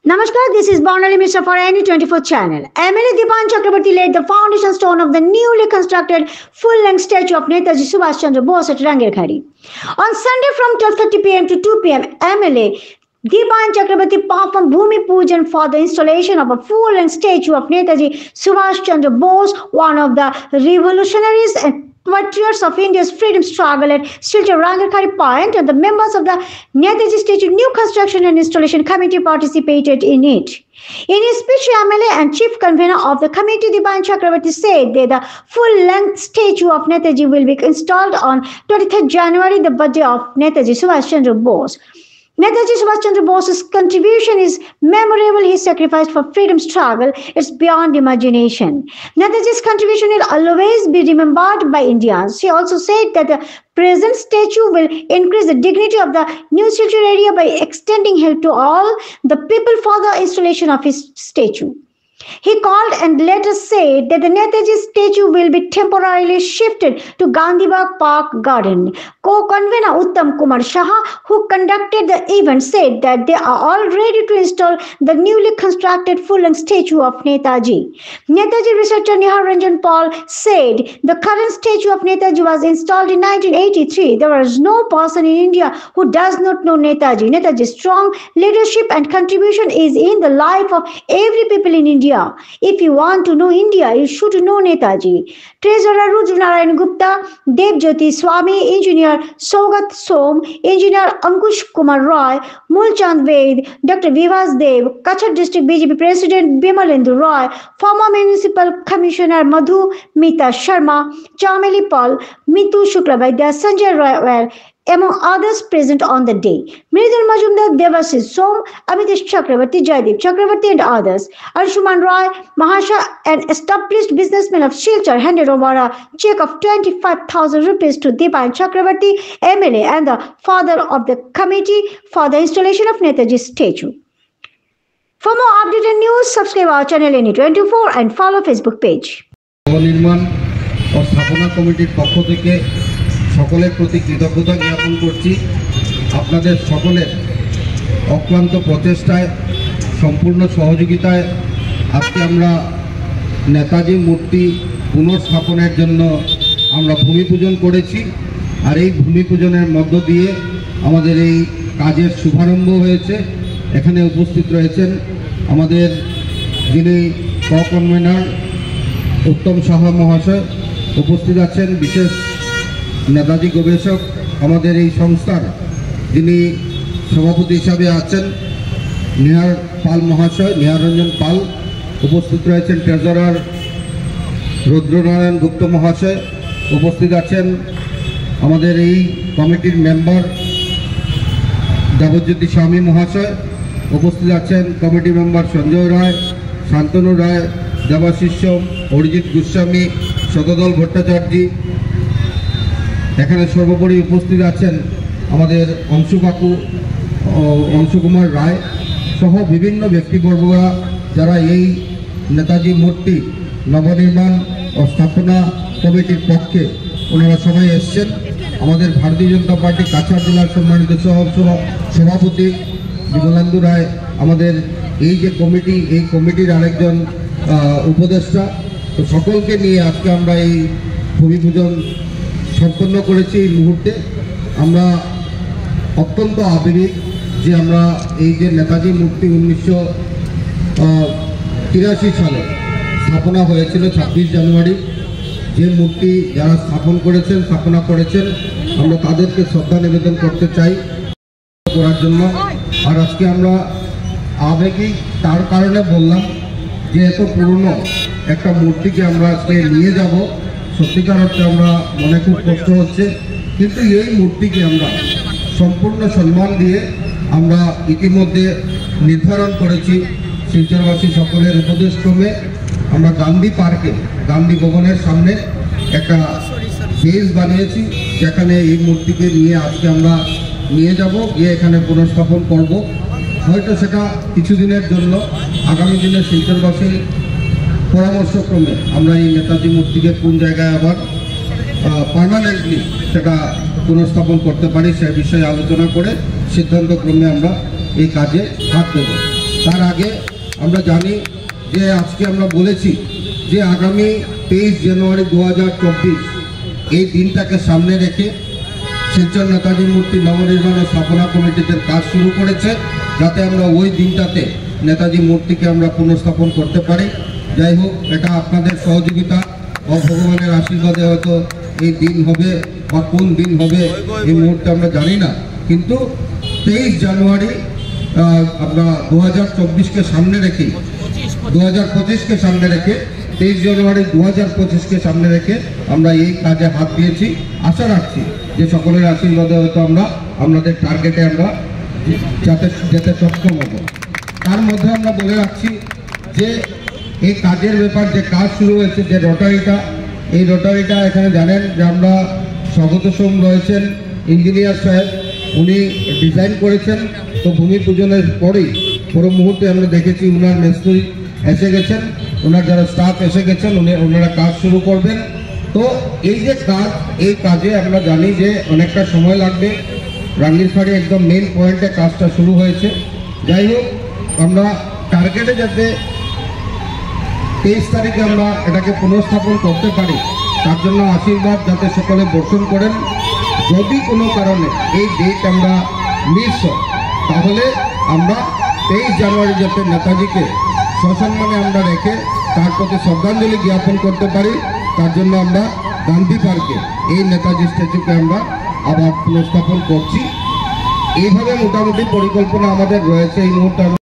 Namaskar, this is Bonali Mishra for NE24 channel. MLA Dipan Chakrabarti laid the foundation stone of the newly constructed full-length statue of Netaji Subhash Chandra Bose at Rangerkhari. On Sunday from 12:30 p.m. to 2 p.m., MLA Dipan Chakrabarti performed Bhumi Pujan for the installation of a full-length statue of Netaji Subhash Chandra Bose, one of the revolutionaries and patriots of India's freedom struggle at Silchar Rangerkhari Point, and the members of the Netaji Statue New Construction and Installation Committee participated in it. In his speech, MLA and Chief Convener of the committee, Dipan Chakrabarti, said that the full-length statue of Netaji will be installed on 23rd January, the birthday of Netaji Subhash Chandra Bose. Netaji Subhash Chandra Bose's contribution is memorable. He sacrificed for freedom struggle. It's beyond imagination. Netaji's contribution will always be remembered by Indians. He also said that the present statue will increase the dignity of the new Silchar area by extending help to all the people for the installation of his statue. He called and later said that the Netaji statue will be temporarily shifted to Gandhibagh Park Garden. Co-convener Uttam Kumar Saha, who conducted the event, said that they are all ready to install the newly constructed full-length statue of Netaji. Netaji researcher Nihar Ranjan Paul said the current statue of Netaji was installed in 1983. There is no person in India who does not know Netaji. Netaji's strong leadership and contribution is in the life of every people in India. If you want to know India, you should know Netaji. Treasurer Rudra Narayan Gupta, Devjyoti Swami, Engineer Sogat Som, Engineer Ankush Kumar Roy, Mulchand Ved, Dr. Vivas Dev, Kachar District BJP President Bimalendu Roy, former Municipal Commissioner Madhu Mita Sharma, Chameli Paul, Mitu Shuklavaidya, Sanjay Roy, among others present on the day. Mridul Majumdar, Devasis Som, Amitesh Chakrabarti, Jaideep Chakrabarti and others. Anshuman Roy, Mahasha, an established businessman of Silchar, handed over a check of 25,000 rupees to Dipan Chakrabarti, MLA and the father of the committee for the installation of Netaji's statue. For more updated news, subscribe our channel NE24 and follow Facebook page. সকলের প্রতি কৃতজ্ঞতা জ্ঞাপন করছি। আপনাদের সকলের অক্লান্ত প্রচেষ্টায় সম্পূর্ণ সহযোগিতায় আজকে আমরা নেতাজি মূর্তি পুনঃস্থাপনের জন্য আমরা ভূমি পূজন করেছি। আর এই ভূমি পূজনের মধ্য দিয়ে আমাদের এই কাজের শুভারম্ভ হয়েছে। এখানে উপস্থিত রয়েছেন আমাদের যিনি কনভেনার উত্তম সাহা মহাশয়, উপস্থিত আছেন বিশেষ নেতাজি গবেষক আমাদের এই সংস্থার যিনি সভাপতি হিসাবে আছেন নিহার পাল মহাশয়, নিহার রঞ্জন পাল, উপস্থিত রয়েছেন ট্রেজারার রুদ্রনারায়ণ গুপ্ত মহাশয়, উপস্থিত আছেন আমাদের এই কমিটির মেম্বার দেবজ্যোতি স্বামী মহাশয়, উপস্থিত আছেন কমিটি মেম্বার সঞ্জয় রায়, শান্তনু রায়, দেবাশিস সোম, অরিজিৎ গোস্বামী, শতদল ভট্টাচার্য। এখানে সর্বোপরি উপস্থিত আছেন আমাদের অংশুকুমার রায় সহ বিভিন্ন ব্যক্তিবর্গরা, যারা এই নেতাজি মূর্তি নবনির্মাণ ও স্থাপনা কমিটির পক্ষে ওনারা সবাই এসছেন। আমাদের ভারতীয় জনতা পার্টি কাছাড় জেলার সম্মানিত সভাপতি বিমলেন্দু রায়, আমাদের এই যে কমিটি, এই কমিটির আরেকজন উপদেষ্টা, তো সকলকে নিয়ে আজকে আমরা এই ভূমি পূজন সম্পন্ন করেছি। এই মুহূর্তে আমরা অত্যন্ত আবেগিক যে আমরা এই যে নেতাজি মূর্তি 1983 সালে স্থাপনা হয়েছিল 26 জানুয়ারি, যে মূর্তি যারা স্থাপনা করেছেন আমরা তাদেরকে শ্রদ্ধা নিবেদন করতে চাই করার জন্য। আর আজকে আমরা আবেগিক তার কারণে বললাম যে এত পুরনো একটা মূর্তিকে আমরা আজকে নিয়ে যাব, সত্যিকার অর্থে আমরা মনে খুব কষ্ট হচ্ছে, কিন্তু এই মূর্তিকে আমরা সম্পূর্ণ সম্মান দিয়ে আমরা ইতিমধ্যে নির্ধারণ করেছি শিলচরবাসী সকলের উপদেশক্রমে আমরা গান্ধী পার্কে, গান্ধী ভবনের সামনে একটা বেস বানিয়েছি, যেখানে এই মূর্তিকে নিয়ে আজকে আমরা নিয়ে যাব, গিয়ে এখানে পুনঃস্থাপন করব। হয়তো সেটা কিছুদিনের জন্য, আগামী দিনে শিলচরবাসীর পরামর্শক্রমে আমরা এই নেতাজি মূর্তিকে কোন জায়গায় আবার পার্মানেন্টলি সেটা পুনঃস্থাপন করতে পারি সে বিষয়ে আলোচনা করে সিদ্ধান্তক্রমে আমরা এই কাজে হাত দেব। তার আগে আমরা জানি যে আজকে আমরা বলেছি যে আগামী 23 জানুয়ারি 2024 এই দিনটাকে সামনে রেখে শিলচর নেতাজি মূর্তি নবনির্মাণ ও স্থাপনা কমিটিদের কাজ শুরু করেছে, যাতে আমরা ওই দিনটাতে নেতাজি মূর্তিকে আমরা পুনঃস্থাপন করতে পারি। যাই হোক, এটা আপনাদের সহযোগিতা ও ভগবানের আশীর্বাদে হয়তো এই দিন হবে বা কোন দিন হবে এই মুহূর্তে আমরা জানি না, কিন্তু 23 জানুয়ারি আমরা 2024কে সামনে রেখে 2025কে সামনে রেখে 23 জানুয়ারি 2025কে সামনে রেখে আমরা এই কাজে হাত দিয়েছি। আশা রাখছি যে সকলের আশীর্বাদে হয়তো আমরা আমাদের টার্গেটে আমরা যেতে সক্ষম হব। তার মধ্যে আমরা বলে রাখছি যে এই কাজের ব্যাপার যে কাজ শুরু হয়েছে, যে রোটারিটা, এই রোটারিটা এখানে জানেন যে আমরা স্বাগত সোম রয়েছেন ইঞ্জিনিয়ার সাহেব, উনি ডিজাইন করেছেন। তো ভূমি পূজনের পরেই পুরো মুহূর্তে আমরা দেখেছি ওনার মিস্ত্রি এসে গেছেন, ওনার যারা স্টাফ এসে গেছেন, ওনারা কাজ শুরু করবেন। তো এই যে কাজ, এই কাজে আমরা জানি যে অনেকটা সময় লাগবে। রাঙ্গিরখাড়ি একদম মেইন পয়েন্টে কাজটা শুরু হয়েছে। যাই হোক, আমরা টার্গেটে যাতে 23 তারিখে আমরা এটাকে পুনঃস্থাপন করতে পারি, তার জন্য আশীর্বাদ যাতে সকলে বর্ষণ করেন। যদি কোনো কারণে এই ডেট আমরা মিস হয়, তাহলে আমরা 23 জানুয়ারি যাতে নেতাজিকে সসম্মানে আমরা রেখে তার প্রতি শ্রদ্ধাঞ্জলি জ্ঞাপন করতে পারি, তার জন্য আমরা গান্ধী পার্কে এই নেতাজি স্ট্যাচুকে আমরা আবার পুনঃস্থাপন করছি। এইভাবে মোটামুটি পরিকল্পনা আমাদের রয়েছে এই মুহূর্তে।